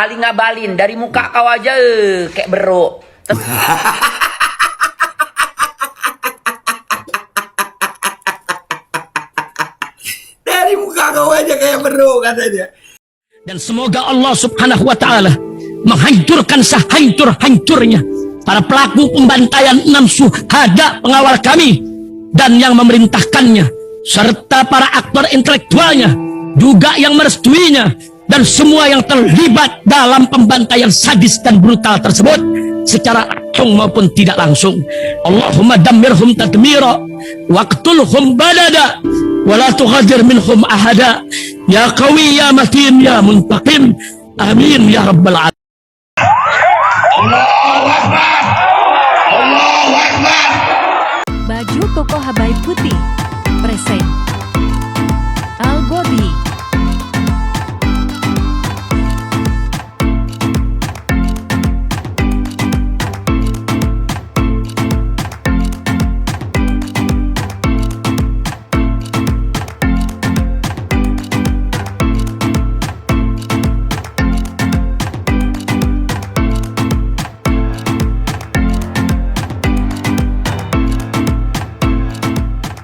Ali ngabalin dari muka kau aja kayak beruk. Dari muka kau aja kayak beruk katanya. Dan semoga Allah subhanahu wa ta'ala menghancurkan sehancur-hancurnya para pelaku pembantaian 6 syuhada pengawal kami dan yang memerintahkannya, serta para aktor intelektualnya juga yang merestuinya, dan semua yang terlibat dalam pembantaian sadis dan brutal tersebut secara langsung maupun tidak langsung. Allahumma dammirhum tadmira waqtulhum badada wala tughadir minhum ahada ya qawi ya matin ya muntaqim amin ya rabbal alamin. Allahu Akbar. Allahu Akbar. Baju koko Habaib putih present Al-Godi.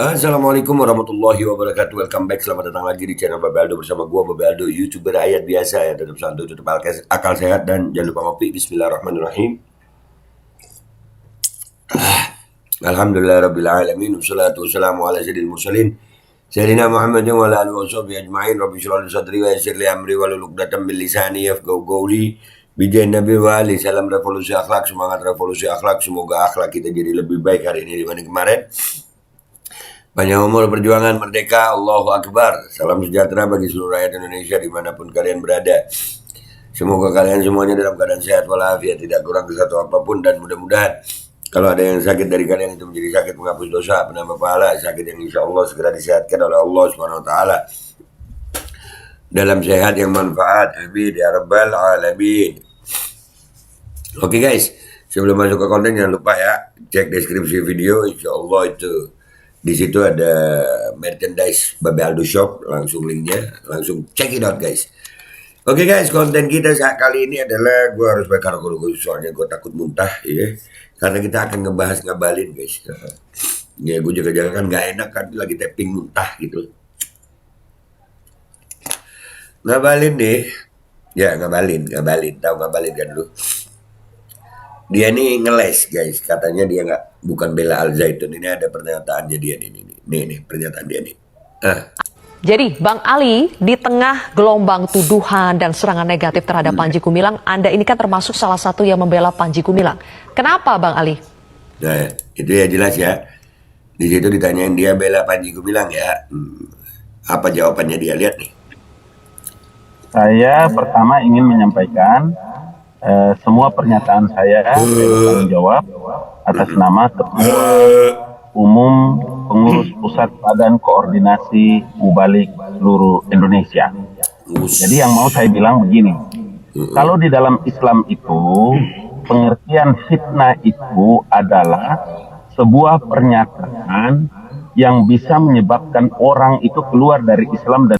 Assalamualaikum warahmatullahi wabarakatuh. Welcome back, selamat datang lagi di channel Babe Aldo bersama gua Babe Aldo, YouTuber ayat biasa ya. Tetap santuy, tetap akal sehat, dan jangan lupa ngopi. Bismillahirrahmanirrahim. Alhamdulillahirabbil alamin, wassalatu wassalamu ala sayyidil mursalin sayyidina Muhammadin wa ala alihi washabihi ajmain. Rabbi shrah li sadri wa yassir li amri wahlul 'uqdatam min lisani yafqahu qawli. Bijaih Nabi wa ali, salam revolusi akhlak, semangat revolusi akhlak. Semoga akhlak kita jadi lebih baik hari ini dibanding kemarin. Panjang umur, perjuangan, merdeka, Allahu Akbar. Salam sejahtera bagi seluruh rakyat Indonesia dimanapun kalian berada. Semoga kalian semuanya dalam keadaan sehat walafiat, tidak kurang ke satu apapun, dan mudah-mudahan kalau ada yang sakit dari kalian itu menjadi sakit menghapus dosa, penambah pahala, sakit yang insya Allah segera disehatkan oleh Allah Subhanahu Wa Taala dalam sehat yang manfaat. Amin ya rabbal alamin. Oke guys, sebelum masuk ke konten jangan lupa ya cek deskripsi video, insya Allah itu di situ ada merchandise Babe Aldo Shop, langsung linknya, langsung check it out guys. Oke guys, konten kita saat kali ini adalah gue harus bakar dulu soalnya gue takut muntah ya, karena kita akan ngebahas ngabalin guys. Ya gue juga jangan kan nggak enak kan lagi tapping muntah gitu. Ngabalin nih, ya ngabalin, tahu ngabalin kan lu? Dia nih ngeles guys, katanya dia bukan bela Al Zaitun. Ini ada pernyataannya dia nih pernyataan dia nih. Jadi Bang Ali, di tengah gelombang tuduhan dan serangan negatif terhadap Panji Gumilang, Anda ini kan termasuk salah satu yang membela Panji Gumilang. Kenapa Bang Ali? Nah itu ya jelas ya. Di situ ditanyain dia bela Panji Gumilang ya. Apa jawabannya dia, lihat nih. Saya pertama ingin menyampaikan semua pernyataan saya bertanggung jawab atas nama Ketua Umum Pengurus Pusat Badan Koordinasi Mubalik seluruh Indonesia. Jadi yang mau saya bilang begini, kalau di dalam Islam itu pengertian fitnah itu adalah sebuah pernyataan yang bisa menyebabkan orang itu keluar dari Islam dan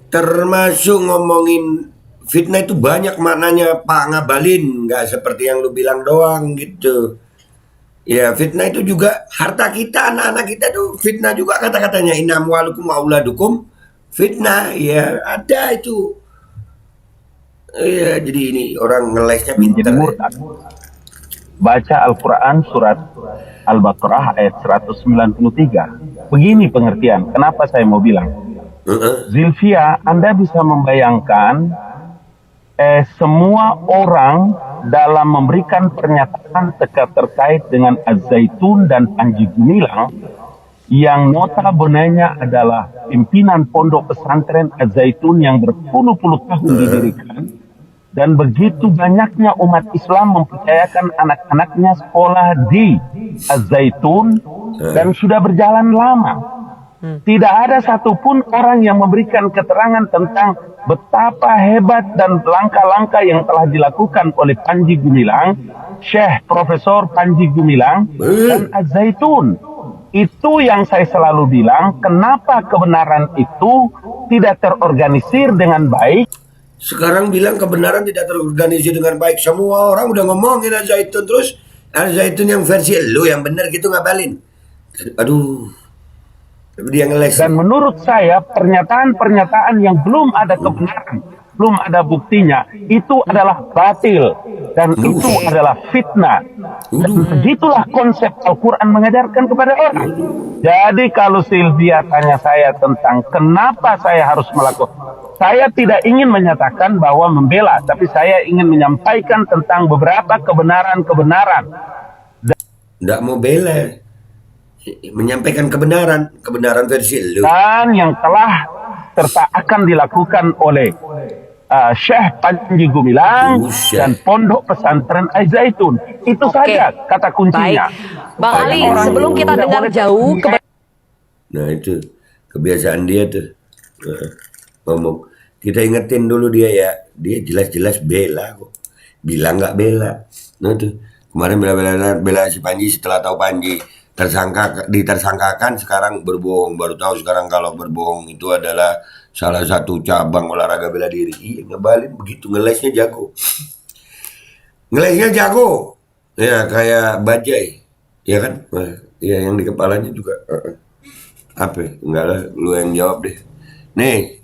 termasuk ngomongin fitnah itu banyak maknanya Pak Ngabalin, nggak seperti yang lu bilang doang gitu. Ya fitnah itu juga harta kita, anak-anak kita tuh fitnah juga kata-katanya. Inna amwalukum wa auladukum fitnah, ya ada itu. Ya jadi ini orang ngelesnya pintar. Baca Al-Quran surat Al-Baqarah ayat 193. Begini pengertian, kenapa saya mau bilang. Zilvia, Anda bisa membayangkan semua orang dalam memberikan pernyataan terkait dengan Az-Zaitun dan Panji Gumilang yang notabene-nya adalah pimpinan pondok pesantren Az-Zaitun yang berpuluh-puluh tahun didirikan, dan begitu banyaknya umat Islam mempercayakan anak-anaknya sekolah di Az-Zaitun dan sudah berjalan lama. Tidak ada satupun orang yang memberikan keterangan tentang betapa hebat dan langkah-langkah yang telah dilakukan oleh Panji Gumilang, Syekh Profesor Panji Gumilang, dan Az-Zaitun. Itu yang saya selalu bilang, kenapa kebenaran itu tidak terorganisir dengan baik. Sekarang bilang kebenaran tidak terorganisir dengan baik. Semua orang udah ngomongin Al-Zaitun, terus Al-Zaitun yang versi lu yang bener gitu ngabalin. Aduh. Tapi dia ngeles. Dan menurut saya pernyataan-pernyataan yang belum ada kebenaran, belum ada buktinya, itu adalah batil dan itu adalah fitnah. Dan begitulah konsep Al-Quran mengajarkan kepada orang. Jadi kalau Sylvia tanya saya tentang kenapa saya harus melakukan, saya tidak ingin menyatakan bahwa membela, tapi saya ingin menyampaikan tentang beberapa kebenaran-kebenaran. Nggak mau bela, menyampaikan kebenaran versi lu. Dan yang telah serta akan dilakukan oleh Syekh Panji Gumilang dan Pondok Pesantren Al-Zaitun. Itu saja kata kuncinya. Baik. Bang Ali, sebelum kita dengar jauh Nah itu kebiasaan dia tuh ngomong. Kita ingetin dulu dia ya, dia jelas-jelas bela kok, bilang nggak bela. Nah tuh kemarin bela si Panji, setelah tahu Panji ditersangkakan, sekarang berbohong, baru tahu sekarang kalau berbohong itu adalah salah satu cabang olahraga bela diri. Iya, ngebalin begitu, ngelesnya jago. Ngelesnya jago. Ya kayak bajai. Ya kan? Ya yang di kepalanya juga. Apa? Enggak lah, lu yang jawab deh. Nih,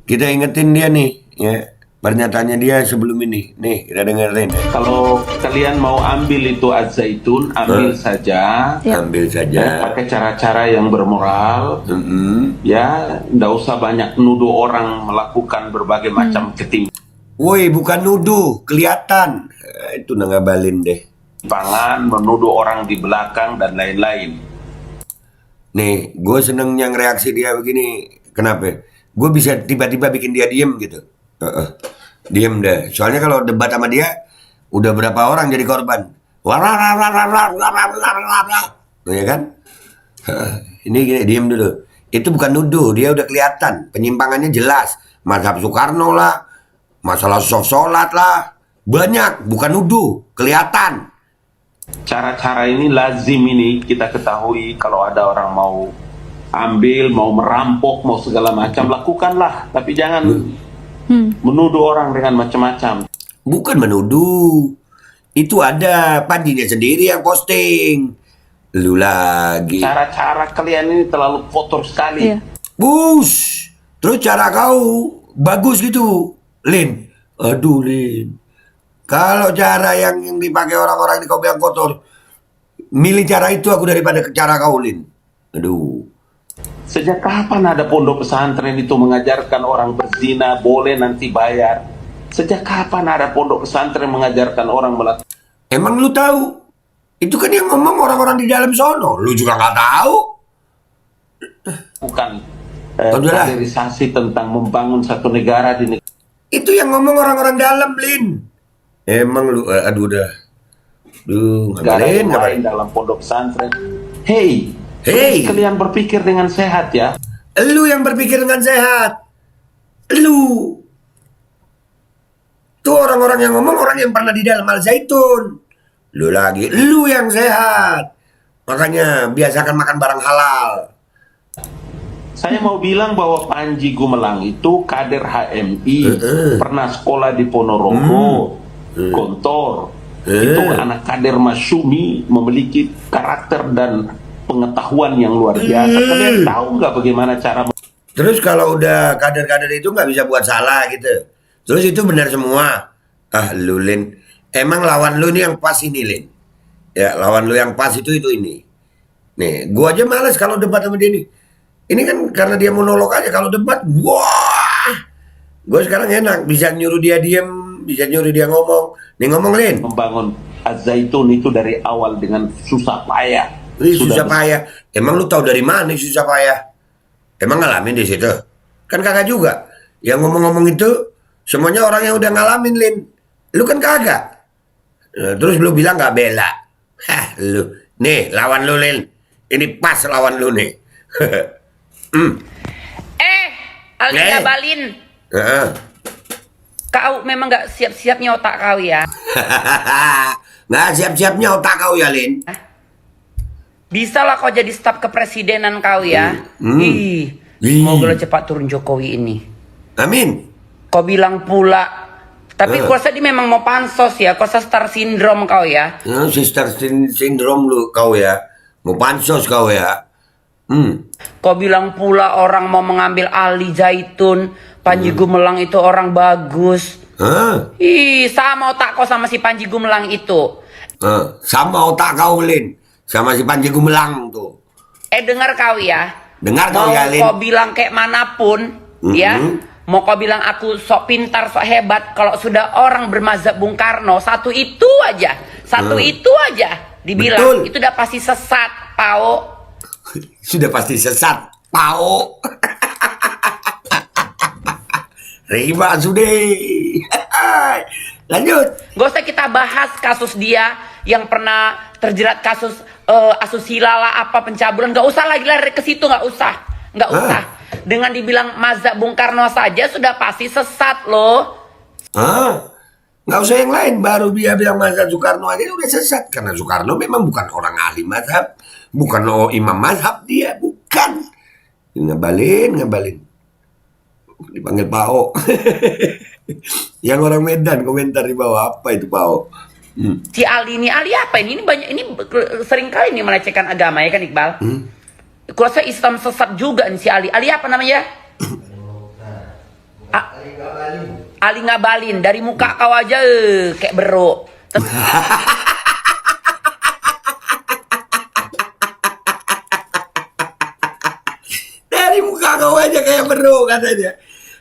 kita ingetin dia nih, ya. Pernyataannya dia sebelum ini. Nih, kita dengerin ya. Kalau kalian mau ambil itu Az-Zaitun, ambil saja. Ambil saja. Pakai cara-cara yang bermoral. Ya, nggak usah banyak nuduh orang melakukan berbagai macam Woi, bukan nuduh, kelihatan. Itu ngabalin deh. ketimpangan, menuduh orang di belakang, dan lain-lain. Nih, gue seneng yang reaksi dia begini. Kenapa? Gue bisa tiba-tiba bikin dia diem gitu. Diem deh. Soalnya kalau debat sama dia, udah berapa orang jadi korban. Ya kan? Ini gini, diem dulu. Itu bukan nuduh, dia udah kelihatan. Penyimpangannya jelas. Mazhab Soekarno lah, masalah sholat lah. Banyak, bukan nuduh, kelihatan. Cara-cara ini lazim ini kita ketahui kalau ada orang mau ambil, mau merampok, mau segala macam, lakukanlah. Tapi jangan menuduh orang dengan macam-macam. Bukan menuduh. Itu ada Panjinya sendiri yang posting. Lu lagi. Cara-cara kalian ini terlalu kotor sekali. Iya. Bus. Terus cara kau bagus gitu, Lin. Aduh, Lin. Kalau cara yang dipakai orang-orang ini kau bilang kotor, milih cara itu aku daripada cara kau, Lin. Aduh. Sejak kapan ada pondok pesantren itu mengajarkan orang berzina boleh nanti bayar? Sejak kapan ada pondok pesantren mengajarkan orang melakukan? Emang lu tahu? Itu kan yang ngomong orang-orang di dalam sono. Lu juga nggak tahu. Bukan kaderisasi tentang membangun satu negara di negara. Itu yang ngomong orang-orang dalam, Lin. Emang lu, aduh udah. Duh, Yang ngapain? lain dalam pondok pesantren. Hey, kalian berpikir dengan sehat ya. Lu yang berpikir dengan sehat. Lu. Tuh orang-orang yang ngomong orang yang pernah di dalam Al-Zaitun. Lu lagi, lu yang sehat. Makanya biasakan makan barang halal. Saya mau bilang bahwa Panji Gumilang itu kader HMI, pernah sekolah di Ponorogo, Gontor. Itu anak kader Masyumi, memiliki karakter dan pengetahuan yang luar biasa. Kalian tahu nggak bagaimana cara? Terus kalau udah kader-kader itu nggak bisa buat salah gitu. Terus itu benar semua. Ah, lu, Lin. Emang lawan lu ini yang pas ini, Lin. Ya, lawan lu yang pas itu ini. Nih, gua aja males kalau debat sama dia nih. Ini kan karena dia monolog aja. Kalau debat, wah. Gua sekarang enak. Bisa nyuruh dia diem, bisa nyuruh dia ngomong. Nih ngomong, Lin. Membangun Az-Zaitun itu dari awal dengan susah payah. Susah payah. Emang lu tahu dari mana susah payah? Emang ngalamin di situ? Kan kagak juga. Yang ngomong-ngomong itu semuanya orang yang udah ngalamin, Lin. Lu kan kagak. Nah, terus lu bilang nggak bela. Hah, lu. Nih, lawan lu, Lin. Ini pas lawan lu nih. Ali Ngabalin. Kau memang nggak siap-siapnya otak kau ya. Nggak siap-siapnya otak kau ya, Lin. Bisa lah kau jadi staf kepresidenan kau ya. Ih, semoga lo cepat turun Jokowi ini. Amin. Kau bilang pula, tapi kau rasa dia memang mau pansos ya. Kau rasa star syndrome kau ya. Sister syndrome lu kau ya. Mau pansos kau ya. Kau bilang pula orang mau mengambil alih Zaitun. Panji Gumilang itu orang bagus. Ih, sama otak kau sama si Panji Gumilang itu. Sama otak kau, Lin. Sama si Panji Gumilang tuh. Dengar kau ya. Dengar kau ya, Lin. Mau kau bilang kayak manapun, ya. Mau kau bilang aku sok pintar, sok hebat. Kalau sudah orang bermazhab Bung Karno, satu itu aja. Satu itu aja. Dibilang, betul. itu udah pasti sesat, Pao. Sudah pasti sesat, Pao. Riba sudah. Lanjut. Gak usah kita bahas kasus dia yang pernah terjerat kasus asusila lah, apa pencabulan. Gak usah lagi lari ke situ, gak usah. Gak usah. Dengan dibilang mazhab Bung Karno saja sudah pasti sesat loh. Nggak usah yang lain, baru dia bilang mazhab Soekarno aja udah sesat. Karena Soekarno memang bukan orang ahli mazhab. Bukan imam mazhab dia, bukan. Ngabalin. Dipanggil Pao. Yang orang Medan komentar di bawah, apa itu Pao? Si Ali apa ini? Ini banyak, ini sering kali nih melecehkan agama ya kan Iqbal? Kurasa Islam sesat juga nih si Ali. Ali apa namanya? Ali Ngabalin. Dari muka kau aja kayak beruk. Dari muka kau aja kayak beruk katanya.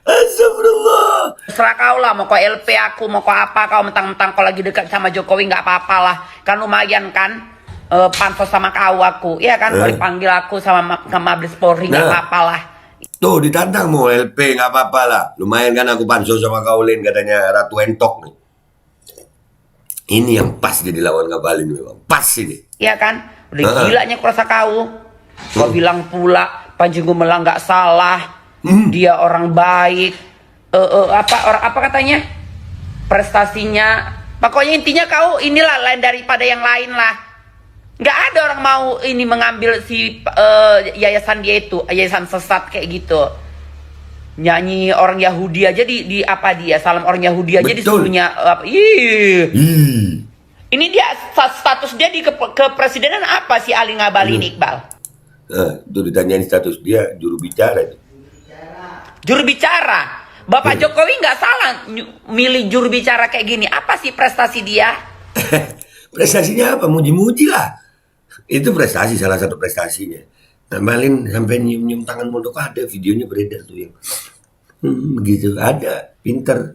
Astagfirullah. Serah kau lah, mau kau LP aku, mau kau apa, kau mentang-mentang kau lagi dekat sama Jokowi nggak apa-apa lah. Kan lumayan kan, pansos sama kau aku, iya kan, kau dipanggil aku sama Mabes Polri nggak apa-apa lah. Tuh ditantang mau LP nggak apa-apa lah. Lumayan kan aku pansos sama kau, Lin, katanya Ratu Entok nih. Ini yang pas jadi lawan Ngabalin memang. Pas ini. Iya kan, udah gilanya kurasa kau. Kau bilang pula Panji Gumilang nggak salah. Dia orang baik, apa katanya, prestasinya, pokoknya intinya kau inilah lain daripada yang lain lah. Nggak ada orang mau ini mengambil si yayasan dia itu, yayasan sesat kayak gitu. Nyanyi orang Yahudi aja di apa dia, salam orang Yahudi aja disuruhnya apa? Ini dia status dia di kepresidenan apa si Ali Ngabalin Iqbal? Itu ditanyain status dia juru bicara itu. Juru bicara, Bapak Jokowi nggak salah milih juru bicara kayak gini. Apa sih prestasi dia? Prestasinya apa? Muji-muji lah. Itu prestasi, salah satu prestasinya. Ngabalin sampai nyium-nyium tangan Muldoko, ada videonya beredar tuh yang gitu, ada, pinter.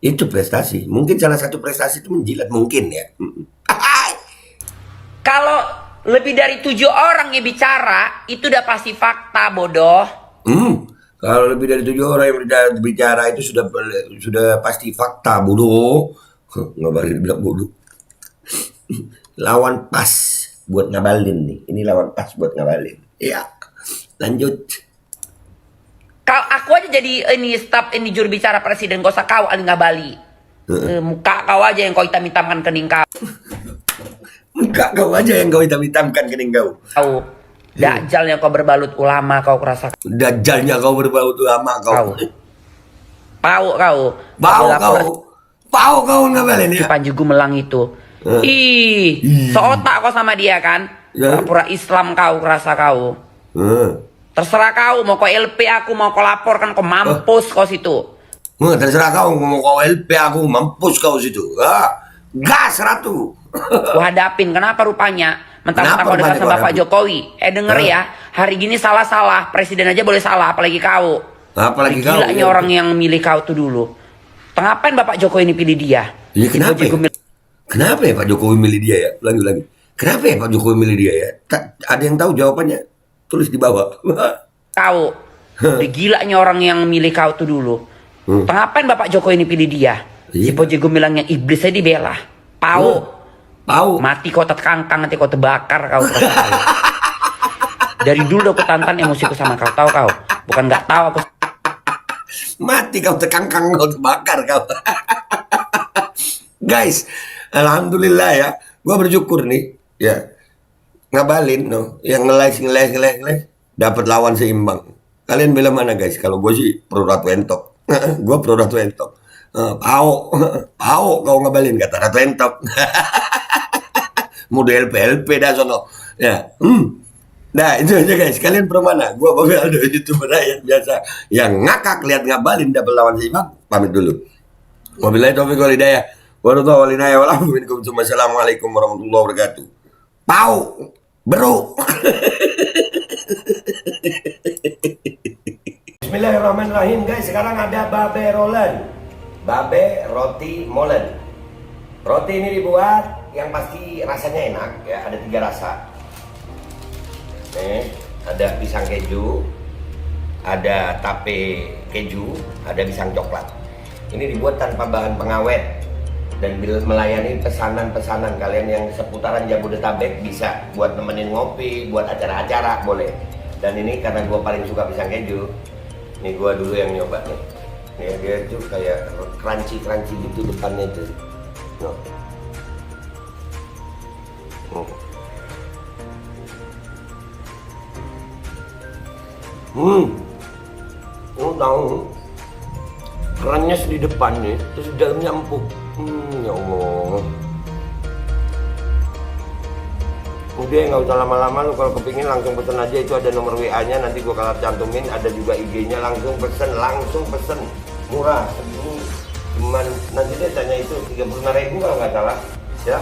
Itu prestasi. Mungkin salah satu prestasi itu menjilat, mungkin ya. Kalau lebih dari 7 orang yang bicara, itu udah pasti fakta, bodoh. Kalau lebih dari 7 orang yang bicara itu sudah pasti fakta, bodoh. Ngabalin bilang bodoh. Lawan pas buat Ngabalin nih. Ini lawan pas buat Ngabalin. Iya. Lanjut. Kalau aku aja jadi ini staf ini juru bicara presiden, gak usah kau Ali Ngabalin. Muka kau aja yang kau hitam-hitamkan kening kau. Muka kau aja yang kau hitam-hitamkan kening kau. Dajjalnya kau berbalut ulama kau kerasa. Dajjalnya kau berbalut ulama kau. Pau kau. Pau kau Ngabalin ya. Si Panji Gumilang itu. Seotak kau sama dia kan. Pura Islam kau kerasa kau. Terserah kau mau kau LP aku, mau kau laporkan, kau mampus kau situ. Terserah kau mau kau LP aku, mampus kau situ. Gas Ratu. Ku hadapin, kenapa rupanya? Mentang-mentang kau dekat sama Bapak Jokowi. Denger ya, hari gini salah-salah. Presiden aja boleh salah, apalagi kau. Apalagi kau. Gilanya orang yang milih kau tuh dulu. Ngapain Bapak Jokowi ini pilih dia? Iya kenapa? Kenapa ya Pak Jokowi milih dia ya? Lagi. Kenapa ya Pak Jokowi milih dia ya? Ada yang tahu jawabannya? Tulis di bawah. Kau. Gilanya orang yang milih kau tuh dulu. Ngapain Bapak Jokowi ini pilih dia? Si Panji Gumilang yang iblis aja dibela. Pau. Mati kau terkangkang, nanti kau terbakar kau. Dari dulu aku tantan emosiku sama kau, tahu kau? Bukan nggak tahu aku. Mati kau terkangkang, kau terbakar kau. Guys, alhamdulillah ya. Gua bersyukur nih, ya. ngabalin, no, yang ngeles, dapat lawan seimbang. Kalian bela mana guys? Kalau gue sih pro Ratu Entok. Gue pro Ratu Entok. Pao kau ngabalin kata Ratu Entok. Model PLP dah sono. Ya. Nah itu aja guys. Kalian pro mana? Gue Babe Aldo, YouTuber rakyat biasa yang ngakak lihat ngabalin dapat lawan seimbang. Pamit dulu. Wabillahi taufiq wal hidayah. Wassalamualaikum warahmatullahi wabarakatuh. Pau, bro. Bismillahirrahmanirrahim guys. Sekarang ada Babe Roland, Babe Roti Molen. Roti ini dibuat yang pasti rasanya enak ya. Ada 3 rasa. Nih, ada pisang keju, ada tape keju, ada pisang coklat. Ini dibuat tanpa bahan pengawet dan melayani pesanan-pesanan kalian yang seputaran Jabodetabek, bisa buat nemenin ngopi, buat acara-acara boleh. Dan ini karena gue paling suka pisang keju, nih gue dulu yang nyoba nih. Nih dia tuh kayak crunchy gitu depannya tuh. Tahu kerannya di depan nih, terus di dalamnya empuk. Ya Allah. Udah nggak usah lama-lama, lu kalau kepingin langsung pesen aja, itu ada nomor WA-nya, nanti gua kalau cantumin, ada juga IG-nya, langsung pesen, murah segini. Cuman nanti dia tanya itu 35.000 kalau nggak salah, ya.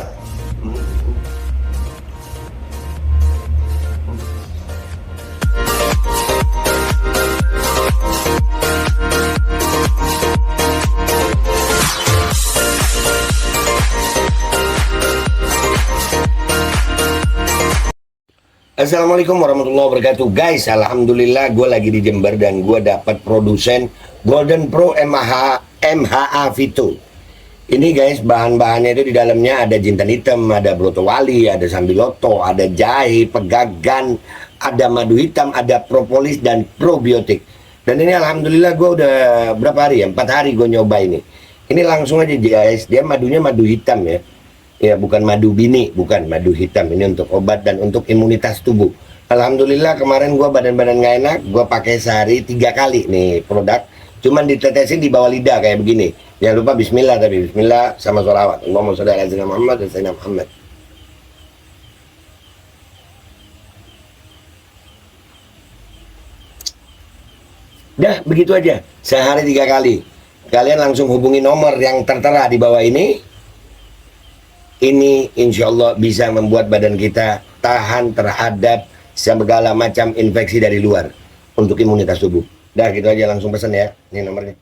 Assalamualaikum warahmatullahi wabarakatuh guys. Alhamdulillah gue lagi di Jember dan gue dapat produsen Golden Pro MHA Vito. Ini guys, bahan-bahannya itu di dalamnya ada jintan hitam, ada broto wali, ada sambiloto, ada jahe, pegagan, ada madu hitam, ada propolis dan probiotik. Dan ini alhamdulillah gue udah berapa hari ya? 4 hari gue nyoba ini. Ini langsung aja guys, dia madunya madu hitam ya. Ya bukan madu bini, bukan madu hitam. Ini untuk obat dan untuk imunitas tubuh. Alhamdulillah kemarin gua badan-badan nggak enak, gua pakai sehari 3 kali nih produk. Cuman ditetesin di bawah lidah kayak begini. Jangan lupa bismillah, tapi bismillah sama sholawat. Allahumma sholli ala sayyidina Muhammad dan sayyidina Muhammad. Dah begitu aja, sehari 3 kali. Kalian langsung hubungi nomor yang tertera di bawah ini. Ini insya Allah bisa membuat badan kita tahan terhadap segala macam infeksi dari luar untuk imunitas tubuh. Dah gitu aja, langsung pesan ya. Ini nomornya.